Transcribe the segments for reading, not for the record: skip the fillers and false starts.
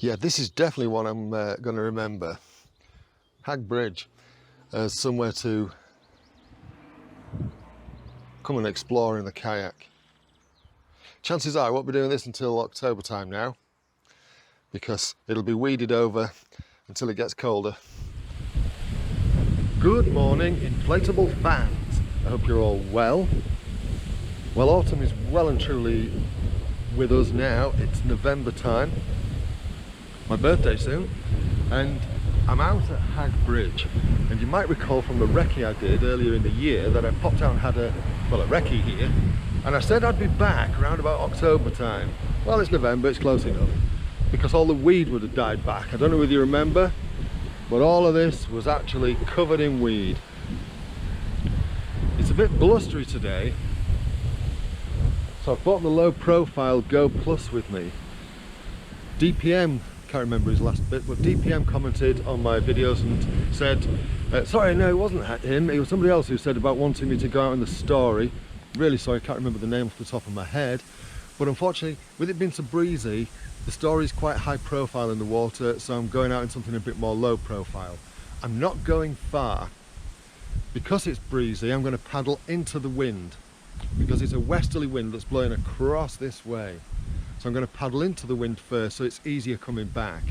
Yeah, this is definitely one I'm going to remember. Hag Bridge as somewhere to come and explore in the kayak. Chances are I won't be doing this until October time now, because it'll be weeded over until it gets colder. Good morning, inflatable fans. I hope you're all well. Well, autumn is well and truly with us now. It's November time, my birthday soon, and I'm out at Hag Bridge. And you might recall from the recce I did earlier in the year that I popped out and had a recce here, and I said I'd be back around about October time. Well, it's November, it's close enough, because all the weed would have died back. I don't know whether you remember, but all of this was actually covered in weed. It's a bit blustery today, so I've brought the low profile GoPlus with me. DPM, can't remember his last bit, but DPM commented on my videos and said, sorry, no, it wasn't him, it was somebody else who said about wanting me to go out in the story. Really sorry, I can't remember the name off the top of my head, but unfortunately, with it being so breezy, the story is quite high profile in the water, so I'm going out in something a bit more low profile. I'm not going far. Because it's breezy, I'm going to paddle into the wind, because it's a westerly wind that's blowing across this way. So I'm going to paddle into the wind first, so it's easier coming back.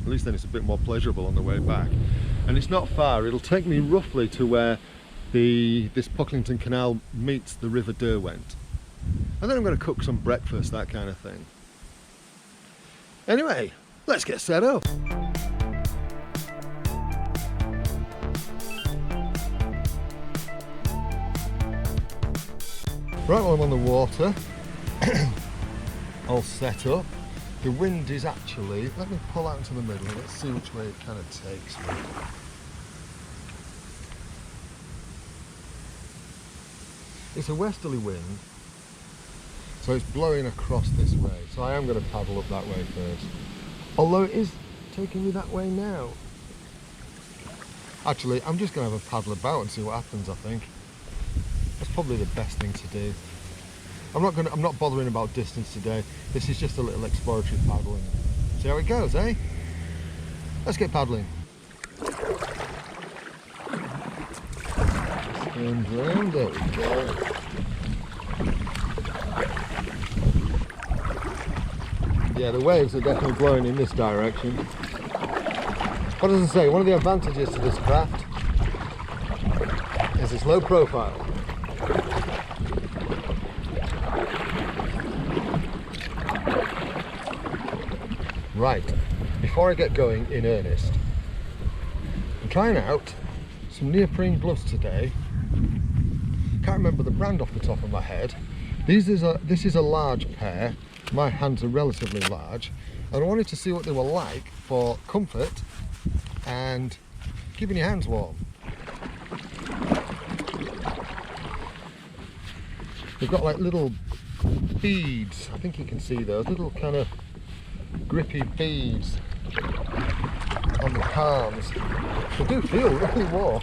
At least then it's a bit more pleasurable on the way back. And it's not far, it'll take me roughly to where this Pocklington Canal meets the River Derwent. And then I'm going to cook some breakfast, that kind of thing. Anyway, let's get set up. Right, well, I'm on the water, all set up. The wind is actually, let me pull out into the middle, let's see which way it kind of takes me. It's a westerly wind, so it's blowing across this way, so I am going to paddle up that way first. Although it is taking me that way now. Actually, I'm just going to have a paddle about and see what happens, I think. That's probably the best thing to do. I'm not bothering about distance today. This is just a little exploratory paddling. See how it goes, eh? Let's get paddling. Spins round, there we go. Yeah, the waves are definitely blowing in this direction. But as I say, one of the advantages to this craft is its low profile. Right, before I get going in earnest, I'm trying out some neoprene gloves today. Can't remember the brand off the top of my head. This is a large pair. My hands are relatively large, and I wanted to see what they were like for comfort and keeping your hands warm. They've got like little beads, I think you can see those, little kind of grippy beads on the palms. They do feel really warm.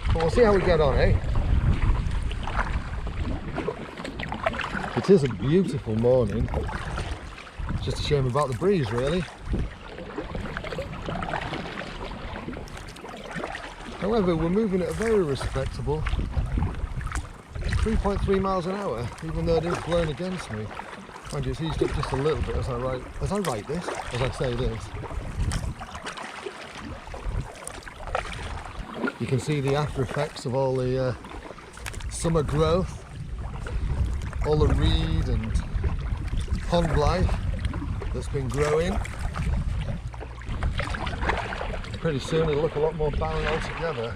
But we'll see how we get on, eh? It is a beautiful morning. It's just a shame about the breeze, really. However, we're moving at a very respectable 3.3 miles an hour, even though it is blowing against me. Mind you, it's eased up just a little bit as I say this. You can see the after effects of all the summer growth, all the reed and pond life that's been growing. Pretty soon it'll look a lot more barren altogether.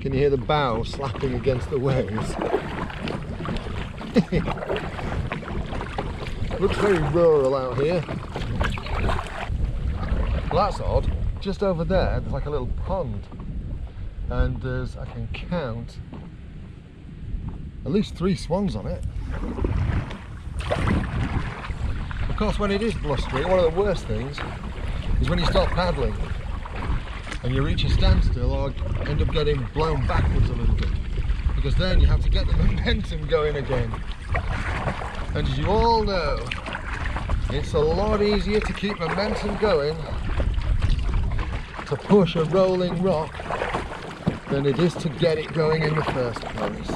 Can you hear the bow slapping against the waves? Looks very rural out here. Well, that's odd. Just over there, there's like a little pond, and there's, I can count, at least 3 swans on it. Of course, when it is blustery, one of the worst things is when you start paddling and you reach a standstill or end up getting blown backwards a little bit, because then you have to get the momentum going again. And as you all know, it's a lot easier to keep momentum going to push a rolling rock than it is to get it going in the first place.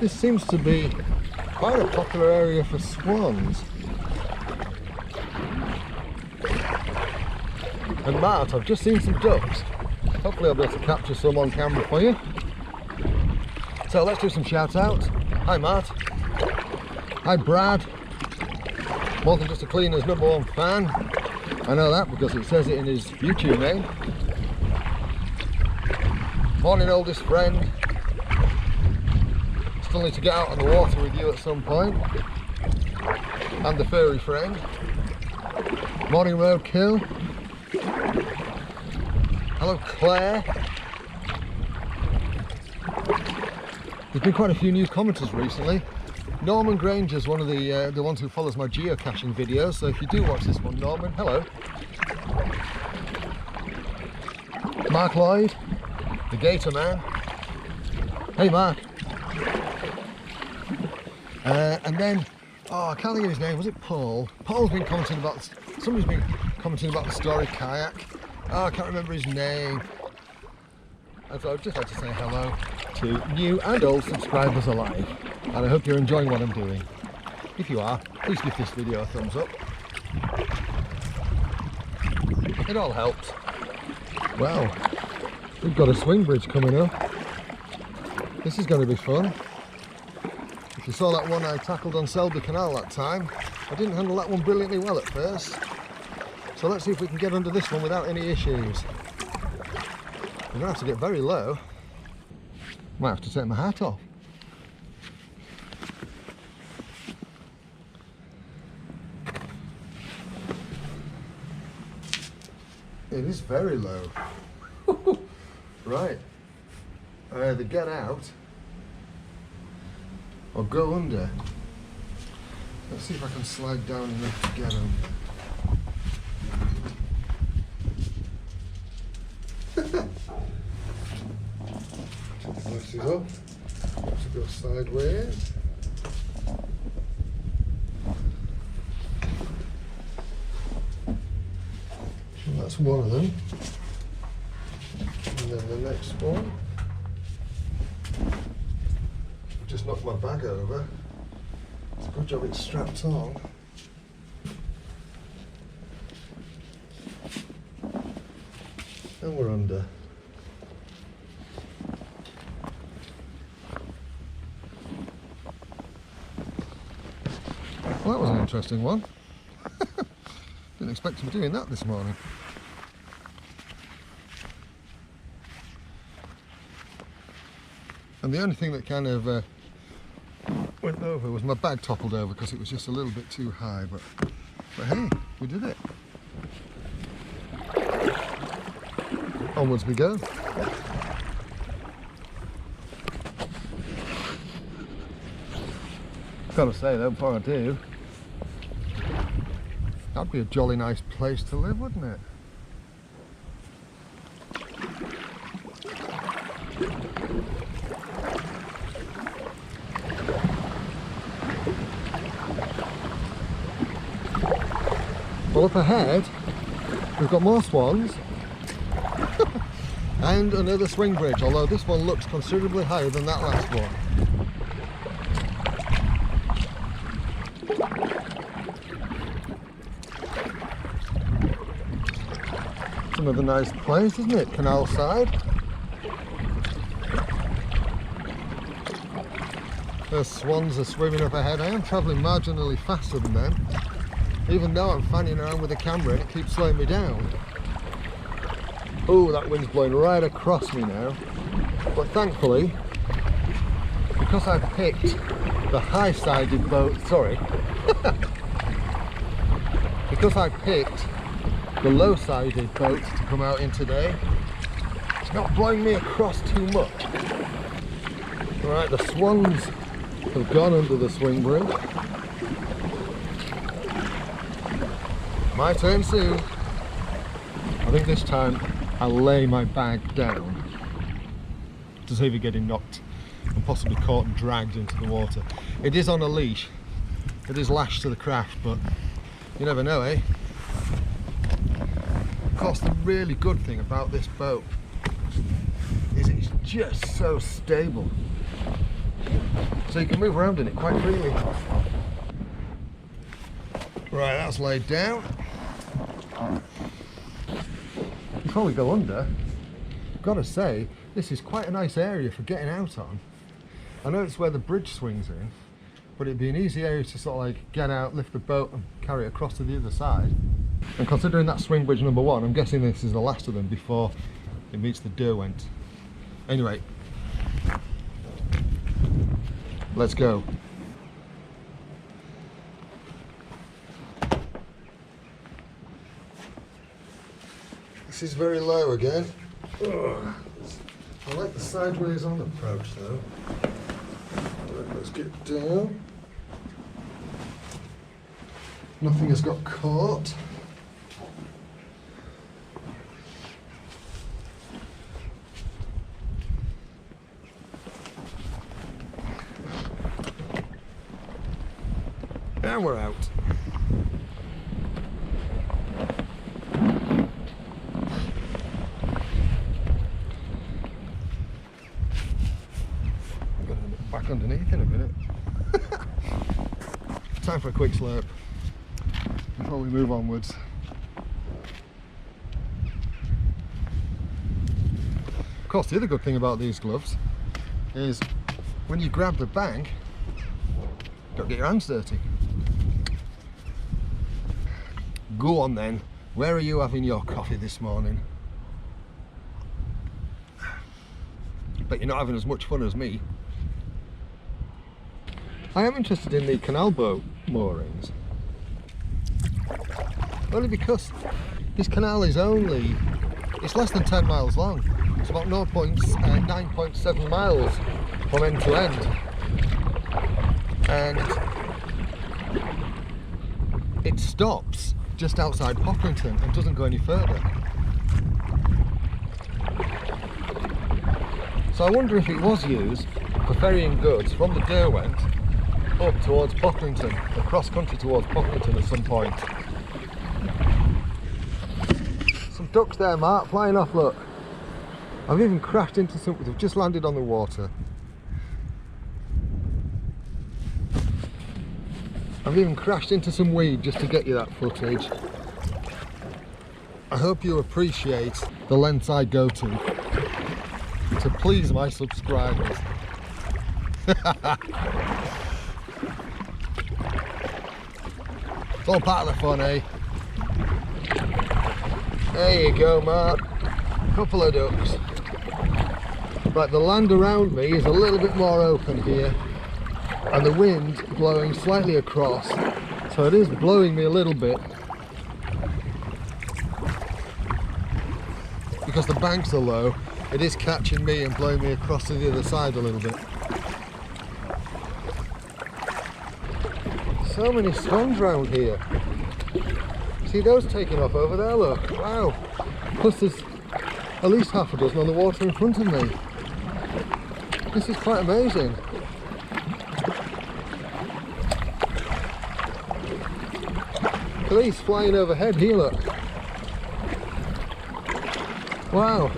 This seems to be quite a popular area for swans. And Mart, I've just seen some ducks. Hopefully I'll be able to capture some on camera for you. So let's do some shout outs. Hi Mart. Hi Brad. More than just a cleaner's #1 fan. I know that because it says it in his YouTube name. Morning oldest friend. Still need to get out on the water with you at some point. And the furry friend. Morning roadkill. Hello Claire. There's been quite a few new commenters recently. Norman Granger's one of the ones who follows my geocaching videos, so if you do watch this one, Norman, hello. Mark Lloyd, the Gator Man. Hey Mark. And then, oh, I can't think of his name, was it Paul? Paul's been commenting about, somebody's been commenting about the story Kayak. Oh, I can't remember his name. And so I'd just like to say hello to new and old subscribers alike. And I hope you're enjoying what I'm doing. If you are, please give this video a thumbs up. It all helps. Well, we've got a swing bridge coming up. This is going to be fun. If you saw that one I tackled on Selby Canal that time, I didn't handle that one brilliantly well at first. So let's see if we can get under this one without any issues. We're going to have to get very low. Might have to take my hat off. It is very low. Right. I either get out or go under. Let's see if I can slide down enough to get under. Glasses up, to go sideways. And that's one of them. And then the next one. I've just knocked my bag over. It's a good job it's strapped on. And we're under. Well, that was an interesting one. Didn't expect to be doing that this morning. And the only thing that kind of went over was my bag toppled over because it was just a little bit too high, but hey, we did it. Onwards we go. Gotta say though, before I do, that'd be a jolly nice place to live, wouldn't it? Well, up ahead, we've got more swans and another swing bridge, although this one looks considerably higher than that last one. Another nice place, isn't it? Canal side. The swans are swimming up ahead. I am travelling marginally faster than them, even though I'm fanning around with the camera and it keeps slowing me down. Oh, that wind's blowing right across me now. But thankfully, because I picked the high-sided boat, because I picked the low-sided boat to come out in today, it's not blowing me across too much. Alright, the swans have gone under the swing bridge. My turn soon. I think this time I'll lay my bag down to save it getting knocked and possibly caught and dragged into the water. It is on a leash, it is lashed to the craft, but you never know, eh? Of course, the really good thing about this boat is it's just so stable, so you can move around in it quite freely. Right, that's laid down. Before we go under, I've got to say, this is quite a nice area for getting out on. I know it's where the bridge swings in, but it'd be an easy area to sort of like get out, lift the boat and carry it across to the other side. And considering that's swing bridge number 1, I'm guessing this is the last of them before it meets the Derwent. Anyway, let's go. This is very low again. Ugh. I like the sideways on approach though. Right, let's get down. Nothing has got caught. And we're out. I'm gonna get back underneath in a minute. Time for a quick slurp before we move onwards. Of course, the other good thing about these gloves is when you grab the bank, don't get your hands dirty. Go on then, where are you having your coffee this morning? Bet you're not having as much fun as me. I am interested in the canal boat moorings, only because this canal is it's less than 10 miles long. It's about 9.7 miles from end to end, and it stops just outside Pocklington and doesn't go any further. So I wonder if it was used for ferrying goods from the Derwent up towards Pocklington, across country towards Pocklington at some point. Some ducks there, Mark, flying off, look. I've even crashed into something, they've just landed on the water. I've even crashed into some weed just to get you that footage. I hope you appreciate the lengths I go to please my subscribers. It's all part of the fun, eh? There you go, Mark. Couple of ducks. Right, the land around me is a little bit more open here, and the wind blowing slightly across, so it is blowing me a little bit because the banks are low. It is catching me and blowing me across to the other side a little bit. So many swans around here. See those taking off over there, look. Wow. Plus there's at least half a dozen on the water in front of me. This is quite amazing. Police flying overhead here, look. Wow.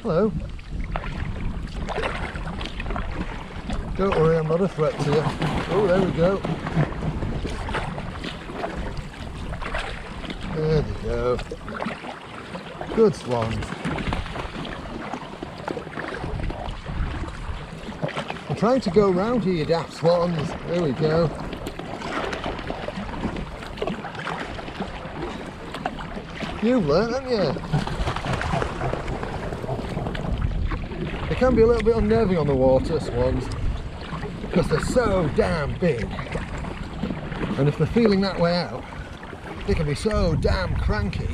Hello. Don't worry, I'm not a threat to you. Oh, there we go. There we go. Good swans. I'm trying to go round here, you daft swans. There we go. You've learnt, haven't you? They can be a little bit unnerving on the water, swans, because they're so damn big. And if they're feeling that way out, they can be so damn cranky.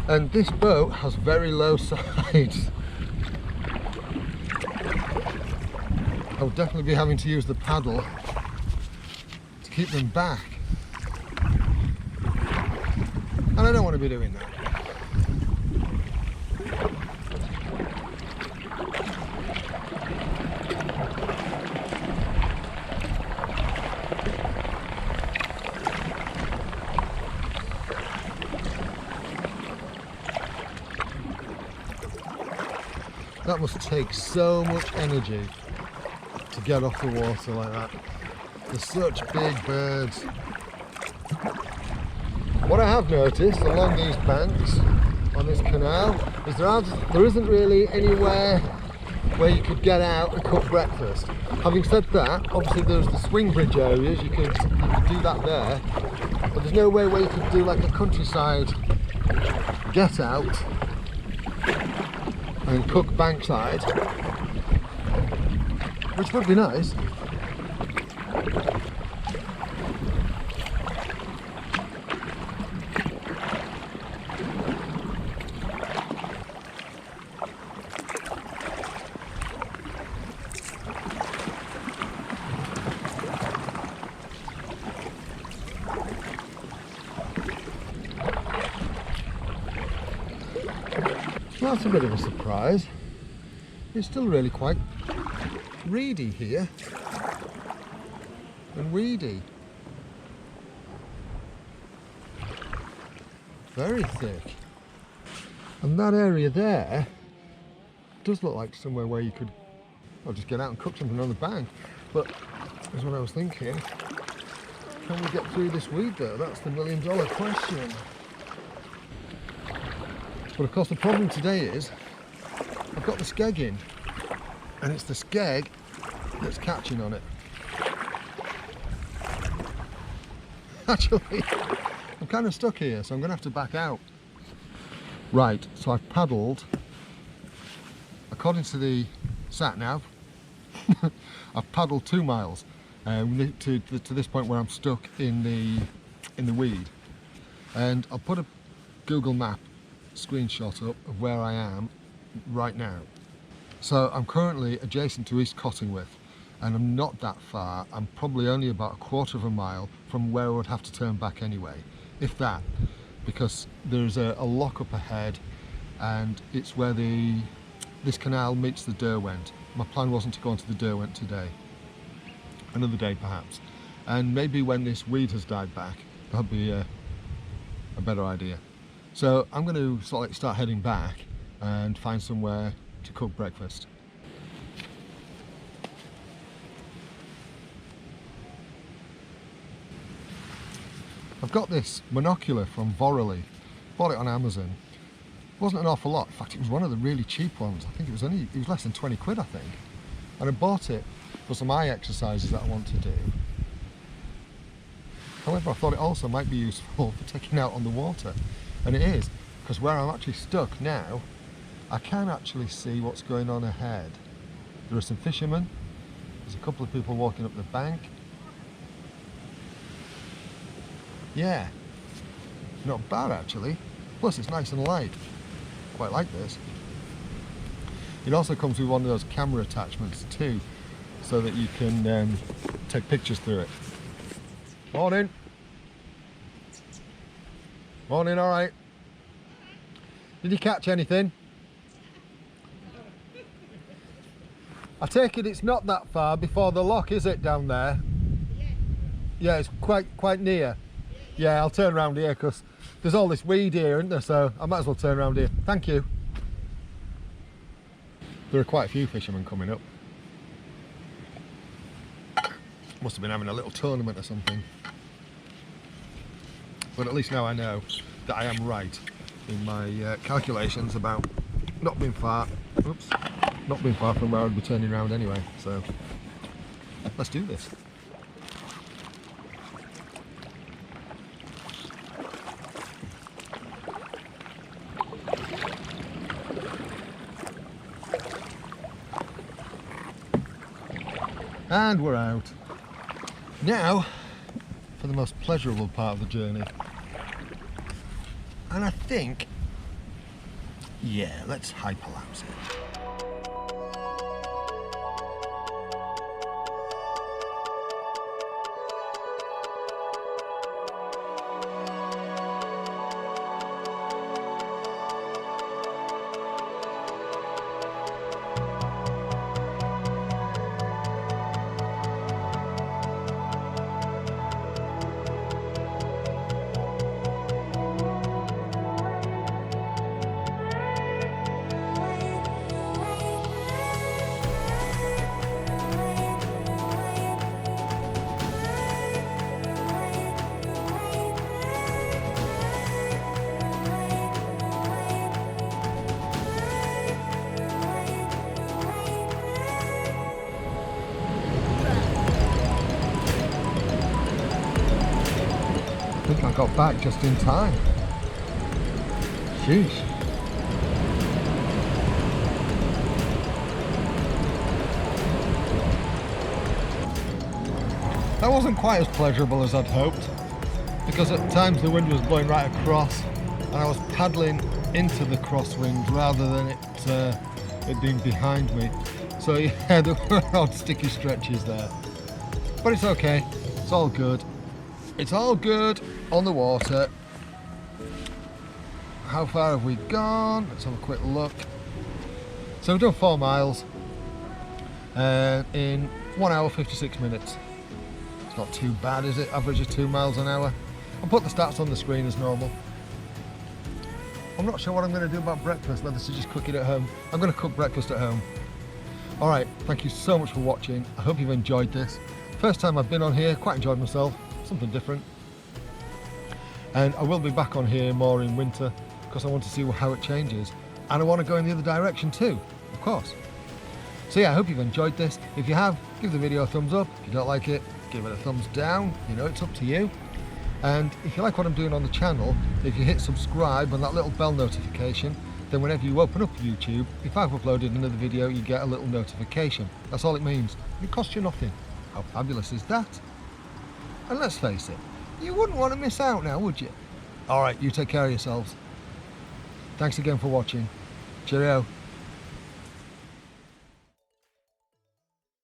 And this boat has very low sides. I would definitely be having to use the paddle to keep them back. And I don't want to be doing that. That must take so much energy to get off the water like that. They're such big birds. What I have noticed along these banks on this canal is there isn't really anywhere where you could get out and cook breakfast. Having said that, obviously there's the swing bridge areas, you could do that there, but there's no way where you could do like a countryside get out and cook bankside, which would be nice. Well, that's a bit of a surprise. It's still really quite reedy here and weedy. Very thick. And that area there does look like somewhere where you could just get out and cook something on the bank. But that's what I was thinking. Can we get through this weed though? That's the million-dollar question. But of course the problem today is I've got the skeg in and it's the skeg that's catching on it. Actually, I'm kind of stuck here, so I'm going to have to back out. Right, so I've paddled, according to the sat-nav, I've paddled 2 miles to this point where I'm stuck in the weed. And I'll put a Google map screenshot up of where I am right now. So I'm currently adjacent to East Cottingworth and I'm not that far. I'm probably only about 1/4 of a mile from where I would have to turn back anyway, if that, because there's a lock up ahead and it's where this canal meets the Derwent. My plan wasn't to go onto the Derwent today, another day perhaps, and maybe when this weed has died back that'll be a better idea. So I'm going to sort of start heading back and find somewhere to cook breakfast. I've got this monocular from Vorley, bought it on Amazon. It wasn't an awful lot, in fact it was one of the really cheap ones. I think it was less than 20 quid I think. And I bought it for some eye exercises that I want to do. However, I thought it also might be useful for taking out on the water. And it is, because where I'm actually stuck now, I can actually see what's going on ahead. There are some fishermen, there's a couple of people walking up the bank. Yeah, not bad actually. Plus it's nice and light. Quite like this. It also comes with one of those camera attachments too, so that you can take pictures through it. Morning. Morning, all right. Did you catch anything? I take it it's not that far before the lock, is it, down there? Yeah, it's quite near. Yeah, I'll turn around here because there's all this weed here, isn't there? So I might as well turn around here. Thank you. There are quite a few fishermen coming up. Must have been having a little tournament or something. But at least now I know that I am right in my calculations about not being far from where I'd be turning around anyway. So let's do this. And we're out. Now for the most pleasurable part of the journey. And I think, yeah, let's hyperlapse it. think I got back just in time. Sheesh. That wasn't quite as pleasurable as I'd hoped, because at times the wind was blowing right across and I was paddling into the crosswinds rather than it being behind me. So yeah, there were odd sticky stretches there. But it's okay, it's all good. It's all good on the water. How far have we gone? Let's have a quick look. So we've done 4 miles in 1 hour 56 minutes. It's not too bad, is it? Average of 2 miles an hour. I'll put the stats on the screen as normal. I'm not sure what I'm going to do about breakfast, whether to just cook it at home. I'm going to cook breakfast at home. Alright, thank you so much for watching. I hope you've enjoyed this. First time I've been on here, quite enjoyed myself. Something different. And I will be back on here more in winter because I want to see how it changes. And I want to go in the other direction too, of course. So yeah, I hope you've enjoyed this. If you have, give the video a thumbs up. If you don't like it, give it a thumbs down. You know, it's up to you. And if you like what I'm doing on the channel, if you hit subscribe and that little bell notification, then whenever you open up YouTube, if I've uploaded another video, you get a little notification. That's all it means. It costs you nothing. How fabulous is that? And let's face it, you wouldn't want to miss out now, would you? Alright, you take care of yourselves. Thanks again for watching. Cheerio.